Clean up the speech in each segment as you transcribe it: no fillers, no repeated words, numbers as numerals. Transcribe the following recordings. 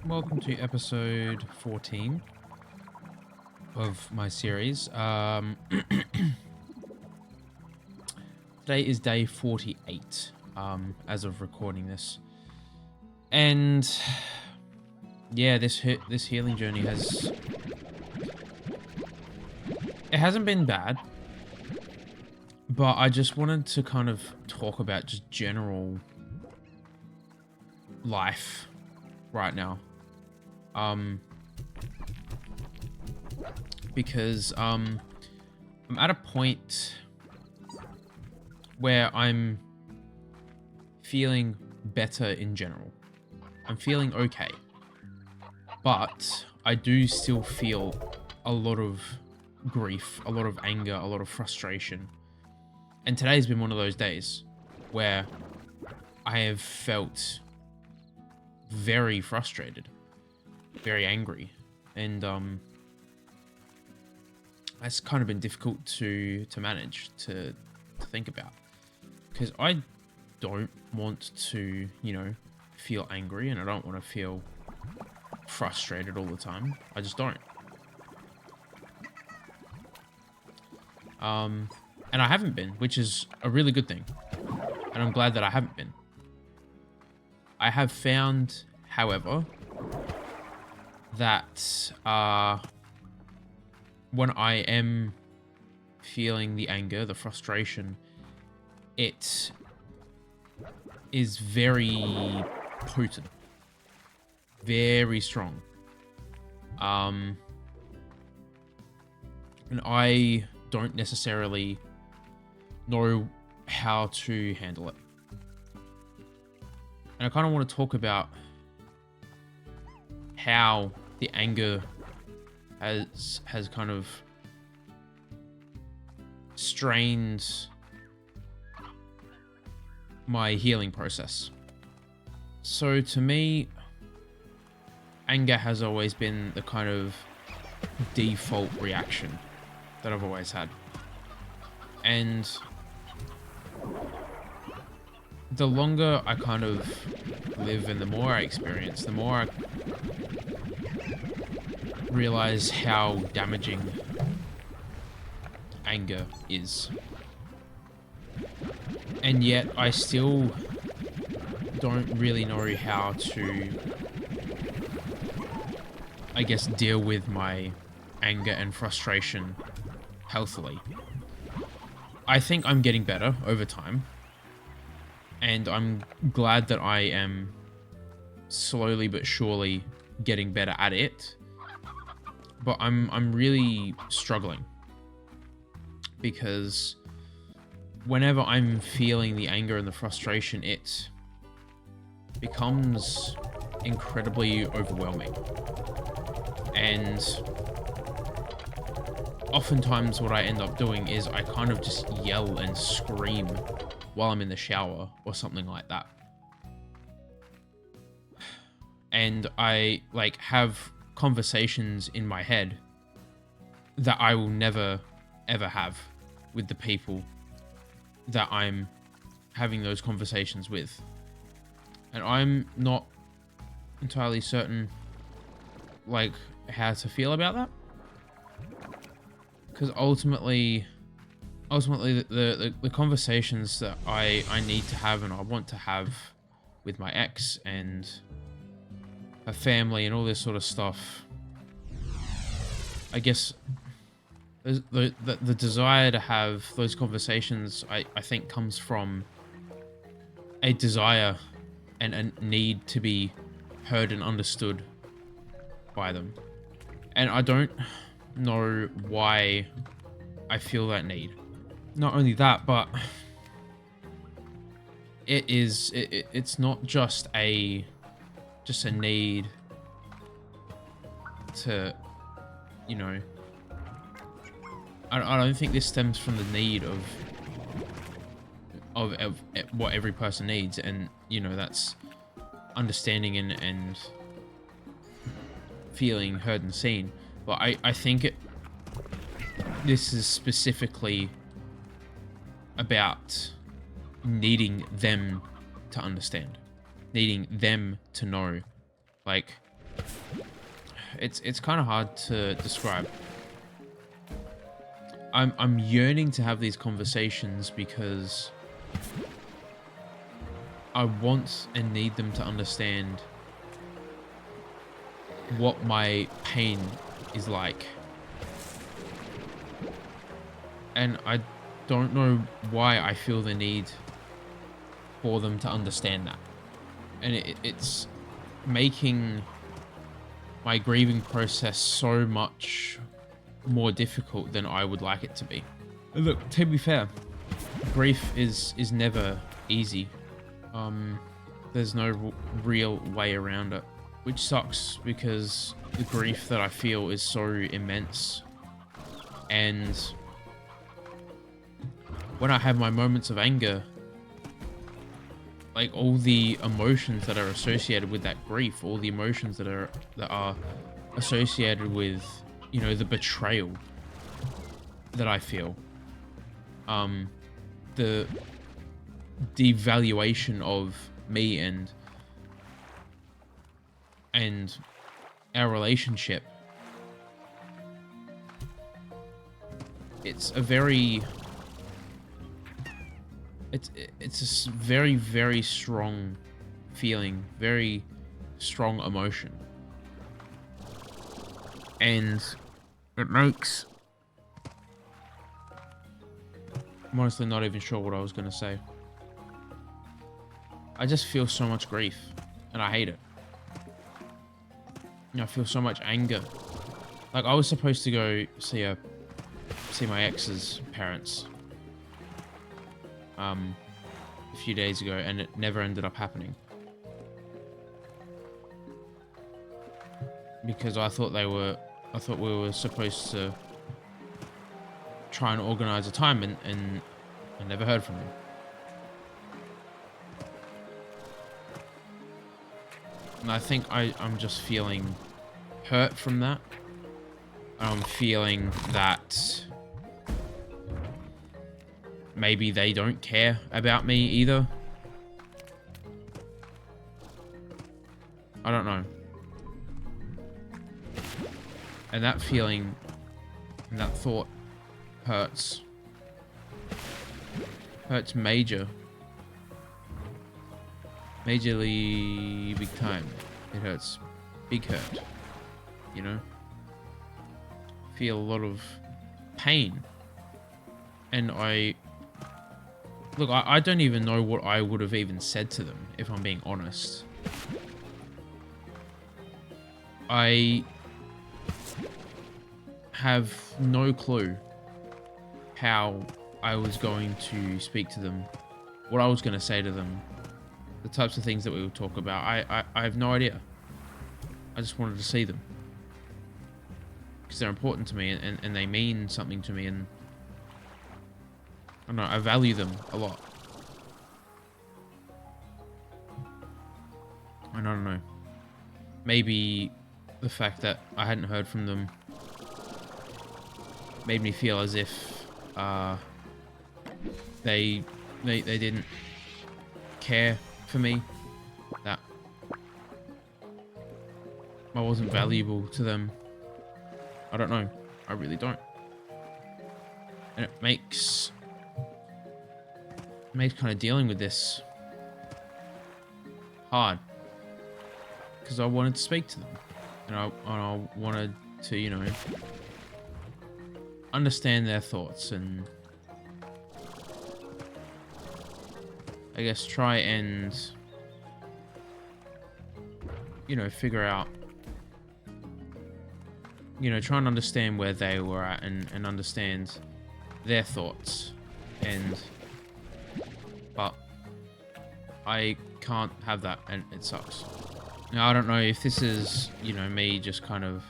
welcome to episode 14 of my series. Today is day 48, as of recording this. And yeah, this healing journey it hasn't been bad, but I just wanted to kind of talk about just general life right now. Because I'm at a point where I'm feeling better in general. I'm feeling okay. But I do still feel a lot of grief, a lot of anger, a lot of frustration. And today's been one of those days where I have felt very frustrated, very angry, and that's kind of been difficult to manage, to think about, because I don't want to, feel angry, and I don't want to feel frustrated all the time. I just don't. And I haven't been, which is a really good thing, and I'm glad that I haven't been. I have found, however, that when I am feeling the anger, the frustration, it is very potent, very strong. And I don't necessarily know how to handle it. And I kind of want to talk about how the anger has kind of strained my healing process. So to me, anger has always been the kind of default reaction that I've always had. And the longer I kind of live and the more I experience, the more I realize how damaging anger is. And yet I still don't really know how to, I guess, deal with my anger and frustration healthily. I think I'm getting better over time, and I'm glad that I am slowly but surely getting better at it. But I'm really struggling, because whenever I'm feeling the anger and the frustration, it becomes incredibly overwhelming. And oftentimes what I end up doing is I kind of just yell and scream while I'm in the shower or something like that. And I have conversations in my head that I will never ever have with the people that I'm having those conversations with. And I'm not entirely certain how to feel about that. Because ultimately the conversations that I need to have and I want to have with my ex and her family and all this sort of stuff, I guess the desire to have those conversations, I think, comes from a desire and a need to be heard and understood by them. And I don't know why I feel that need. Not only that, but it's not just a need to, I don't think this stems from the need of what every person needs, and that's understanding and feeling heard and seen. But I think this is specifically about needing them to understand, needing them to know, like, it's kind of hard to describe. I'm yearning to have these conversations because I want and need them to understand what my pain is like. And I don't know why I feel the need for them to understand that. And it's making my grieving process so much more difficult than I would like it to be. Look, to be fair, grief is never easy. There's no real way around it, which sucks because the grief that I feel is so immense. And when I have my moments of anger, like all the emotions that are associated with that grief, all the emotions that are associated with, you know, the betrayal that I feel, the devaluation of me and our relationship. It's a very very, very strong feeling, very strong emotion. And it makes... I'm honestly not even sure what I was going to say. I just feel so much grief, and I hate it. I feel so much anger. Like, I was supposed to go see my ex's parents a few days ago, and it never ended up happening because I thought we were supposed to try and organize a time, and I never heard from them. And I think I'm just feeling hurt from that. I'm feeling that maybe they don't care about me either. I don't know. And that feeling and that thought hurts. Hurts majorly big time. It hurts big hurt, you know? Feel a lot of pain. And I don't even know what I would have even said to them, if I'm being honest. I have no clue how I was going to speak to them, what I was going to say to them, the types of things that we would talk about. I have no idea. I just wanted to see them because they're important to me, and they mean something to me, and I don't know, I value them a lot. I don't know. Maybe the fact that I hadn't heard from them made me feel as if they didn't care for me, that I wasn't valuable to them. I don't know. I really don't. And it makes kind of dealing with this hard, because I wanted to speak to them, and I wanted to, you know, understand their thoughts, and I guess try and, you know, figure out, you know, try and understand where they were at, and understand their thoughts, but I can't have that, and it sucks. Now, I don't know if this is, you know, me just kind of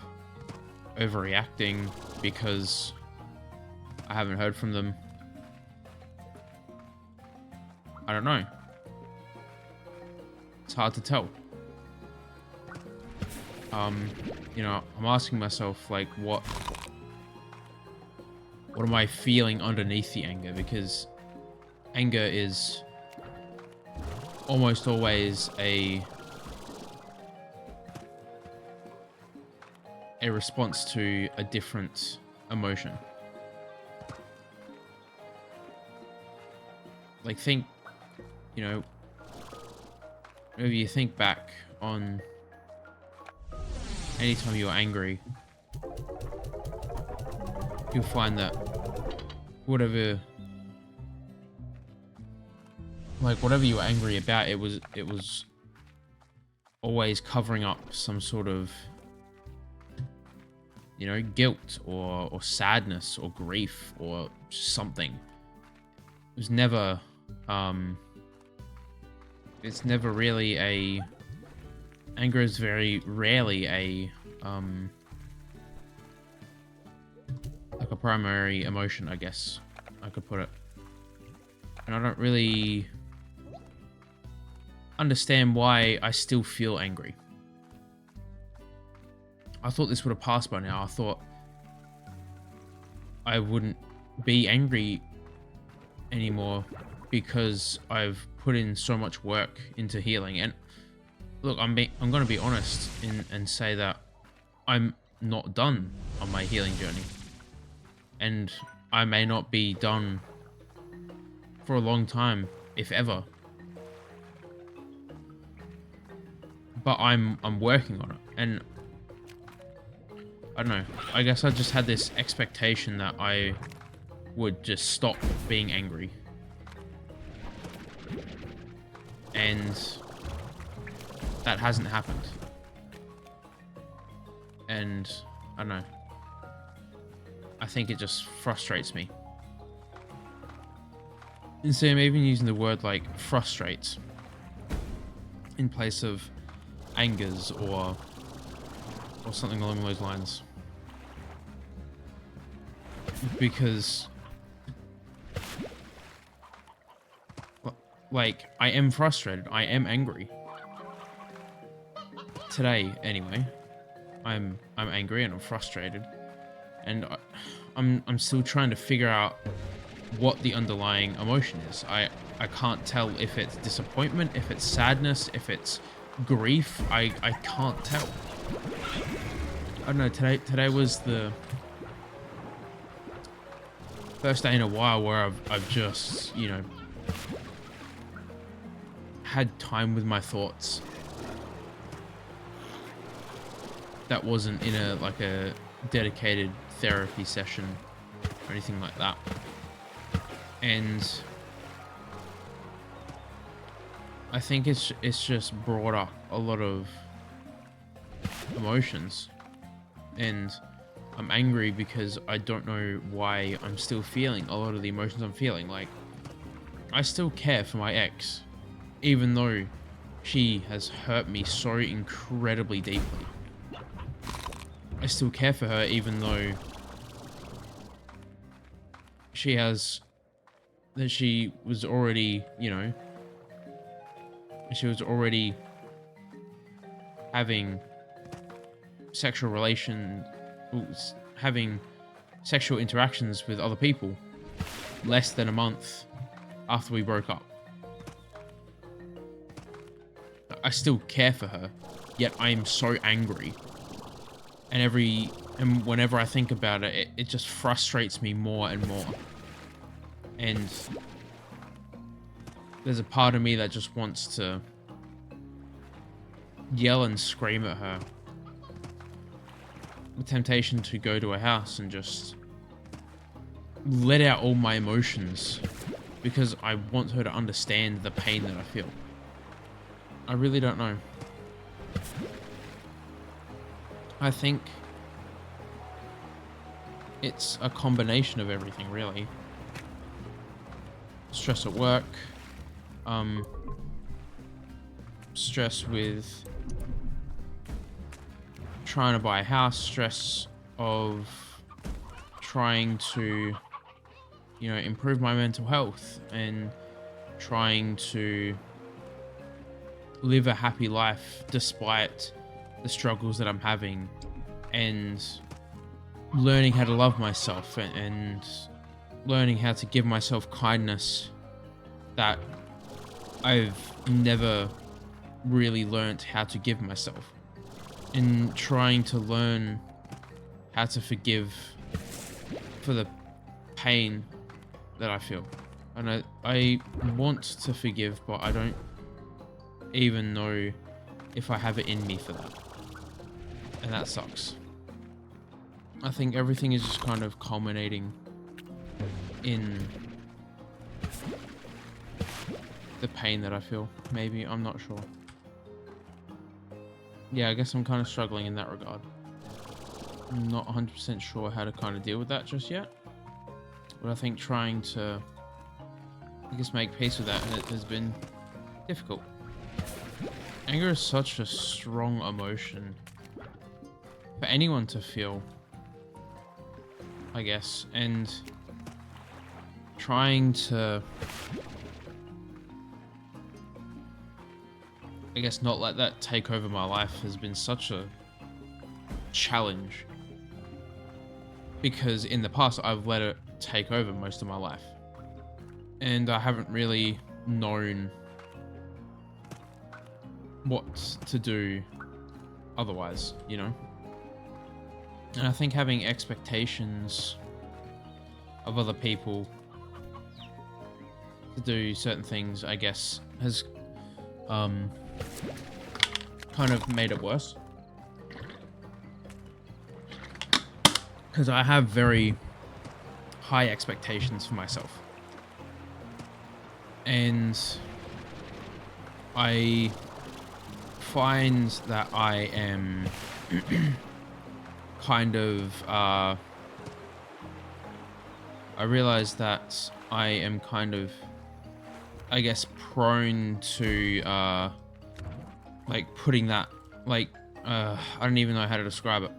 overreacting because I haven't heard from them. I don't know. It's hard to tell. You know, I'm asking myself, like, what am I feeling underneath the anger? Because anger is almost always a response to a different emotion. Like, think, you know, maybe you think back on anytime you're angry, you'll find that whatever you were angry about, it was always covering up some sort of, you know, guilt or sadness or grief or something. It was never it's never really a anger is very rarely a like a primary emotion, I guess I could put it. And I don't really understand why I still feel angry. I thought this would have passed by now. I thought I wouldn't be angry anymore because I've put in so much work into healing. And look, I'm going to be honest and say that I'm not done on my healing journey. And I may not be done for a long time, if ever. But I'm working on it. And I don't know, I guess I just had this expectation that I would just stop being angry. And that hasn't happened. And I don't know, I think it just frustrates me. And so I'm even using the word like frustrates in place of angers or something along those lines. Because like, I am frustrated, I am angry. Today, anyway, I'm angry and I'm frustrated, and I'm still trying to figure out what the underlying emotion is. I can't tell if it's disappointment, if it's sadness, if it's grief. I can't tell. I don't know, today was the first day in a while where I've just, you know, had time with my thoughts. That wasn't in a dedicated therapy session or anything like that. And I think it's just brought up a lot of emotions. And I'm angry because I don't know why I'm still feeling a lot of the emotions I'm feeling. Like, I still care for my ex, even though she has hurt me so incredibly deeply. I still care for her, even though she was already, you know, she was already having sexual interactions with other people less than a month after we broke up. I still care for her, yet I am so angry. And whenever I think about it, it just frustrates me more and more. And there's a part of me that just wants to yell and scream at her. The temptation to go to her house and just let out all my emotions, because I want her to understand the pain that I feel. I really don't know. I think it's a combination of everything, really. Stress at work, stress with trying to buy a house, stress of trying to, you know, improve my mental health and trying to live a happy life despite the struggles that I'm having, and learning how to love myself and learning how to give myself kindness that I've never really learnt how to give myself, and trying to learn how to forgive for the pain that I feel. And I want to forgive, but I don't even know if I have it in me for that. And that sucks. I think everything is just kind of culminating in the pain that I feel. Maybe, I'm not sure. Yeah, I guess I'm kind of struggling in that regard. I'm not 100% sure how to kind of deal with that just yet. But I think trying to, I guess, make peace with that has been difficult. Anger is such a strong emotion for anyone to feel, I guess, and trying to, I guess, not let that take over my life has been such a challenge, because in the past I've let it take over most of my life and I haven't really known what to do otherwise, you know? And I think having expectations of other people to do certain things, I guess, has kind of made it worse. Because I have very high expectations for myself. And I find that I am kind of, I realize that I am kind of, I guess, prone to, like, putting that, like, I don't even know how to describe it.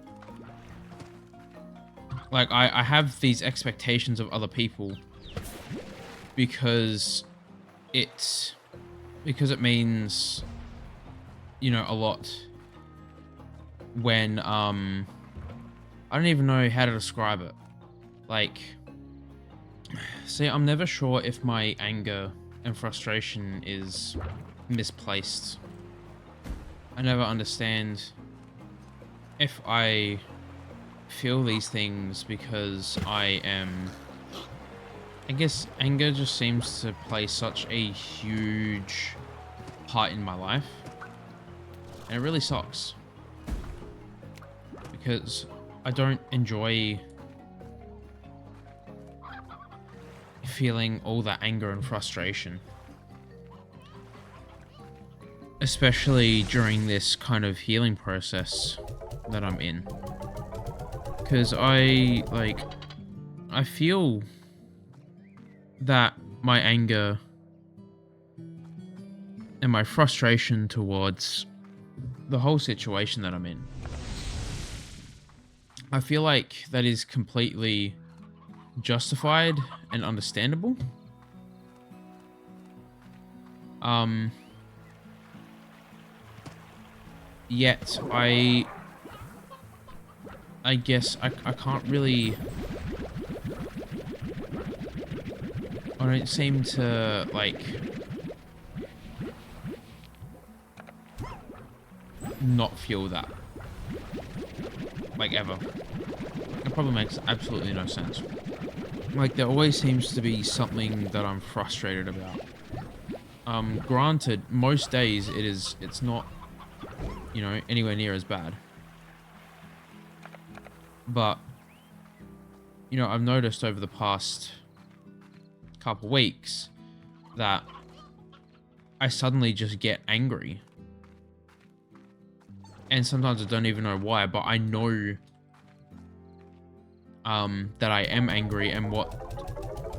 Like, I have these expectations of other people because it means, you know, a lot when, I don't even know how to describe it. Like, see, I'm never sure if my anger and frustration is misplaced. I never understand if I feel these things because I am, I guess anger just seems to play such a huge part in my life. And it really sucks. Because I don't enjoy feeling all that anger and frustration. Especially during this kind of healing process that I'm in. Because I feel that my anger and my frustration towards the whole situation that I'm in, I feel like that is completely justified and understandable. Yet I guess I can't really, I don't seem to, like, not feel that, like, ever. It probably makes absolutely no sense. Like, there always seems to be something that I'm frustrated about. Granted, most days it's not, you know, anywhere near as bad. But, you know, I've noticed over the past couple weeks that I suddenly just get angry. And sometimes I don't even know why, but I know that I am angry and what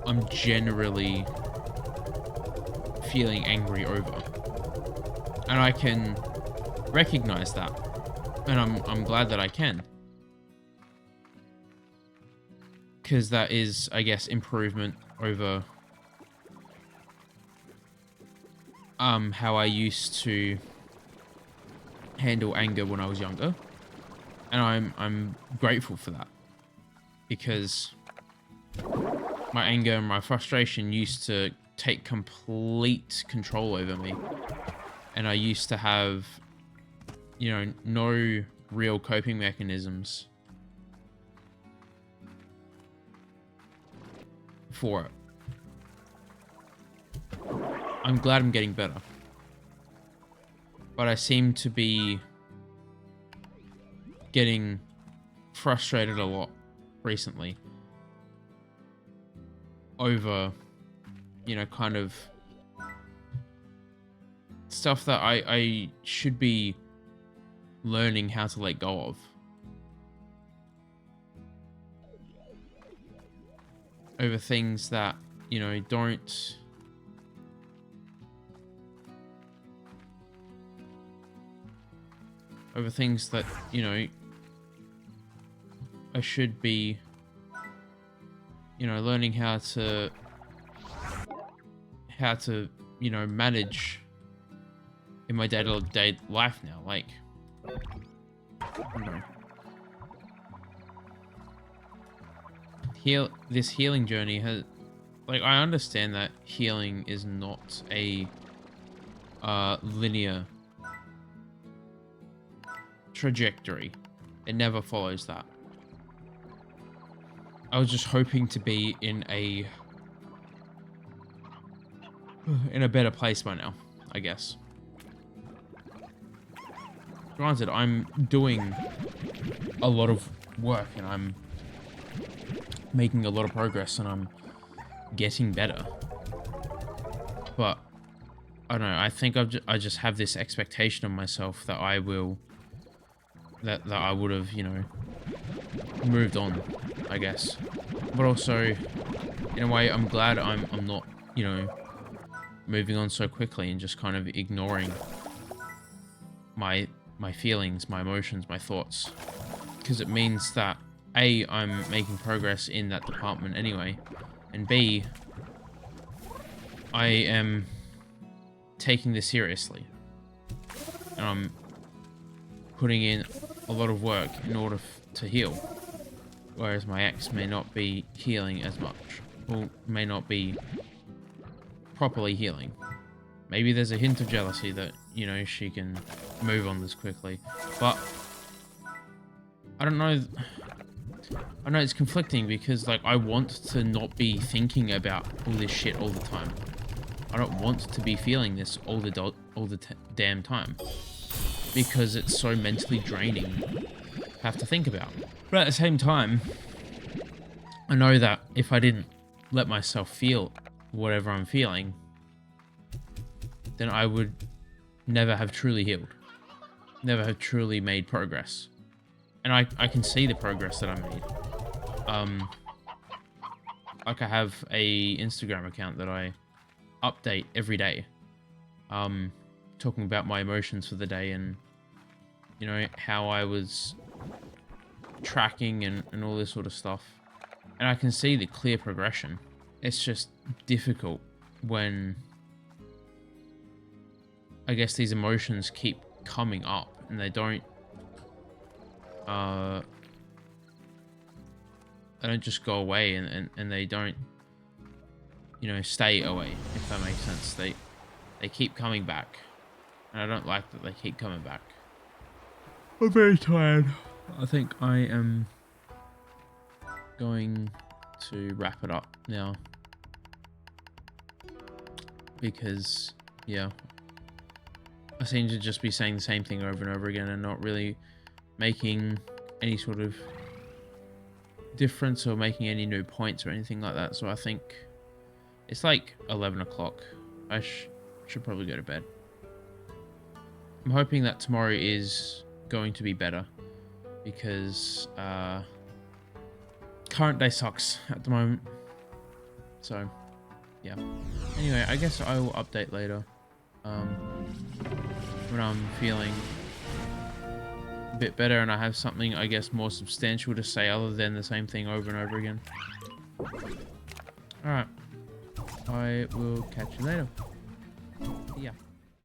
I'm generally feeling angry over. And I can recognize that. And I'm glad that I can. Because that is, I guess, improvement over how I used to handle anger when I was younger. And I'm grateful for that. Because my anger and my frustration used to take complete control over me. And I used to have, you know, no real coping mechanisms for it. I'm glad I'm getting better. But I seem to be getting frustrated a lot recently over, you know, kind of stuff that I should be learning how to let go of. Over things that, you know, don't... Over things that, you know, I should be, you know, learning how to, you know, manage in my day-to-day life now. Like, I don't know. This healing journey has, like, I understand that healing is not a linear trajectory. It never follows that. I was just hoping to be in a better place by now, I guess. Granted, I'm doing a lot of work and I'm making a lot of progress and I'm getting better. But I don't know, I think I just have this expectation of myself that I will, that I would have, you know, moved on, I guess. But also, in a way, I'm glad I'm not, you know, moving on so quickly and just kind of ignoring my feelings, my emotions, my thoughts. Because it means that A, I'm making progress in that department anyway, and B, I am taking this seriously. And I'm putting in a lot of work in order to heal. Whereas my ex may not be healing as much, or may not be properly healing. Maybe there's a hint of jealousy that, you know, she can move on this quickly. But I don't know. I know it's conflicting because, like, I want to not be thinking about all this shit all the time. I don't want to be feeling this all the damn time. Because it's so mentally draining to have to think about. But at the same time, I know that if I didn't let myself feel whatever I'm feeling, then I would never have truly healed. Never have truly made progress. And I can see the progress that I made. Like I have a Instagram account that I update every day. Talking about my emotions for the day and, you know, how I was tracking and all this sort of stuff. And I can see the clear progression. It's just difficult when, I guess, these emotions keep coming up and they don't just go away and they don't, you know, stay away, if that makes sense. They keep coming back. And I don't like that they keep coming back. I'm very tired. I think I am going to wrap it up now. Because, yeah, I seem to just be saying the same thing over and over again and not really making any sort of difference or making any new points or anything like that. So I think it's like 11 o'clock. I should probably go to bed. I'm hoping that tomorrow is going to be better because current day sucks at the moment. So, yeah. Anyway, I guess I will update later when I'm feeling a bit better and I have something, I guess, more substantial to say other than the same thing over and over again. Alright. I will catch you later. Yeah.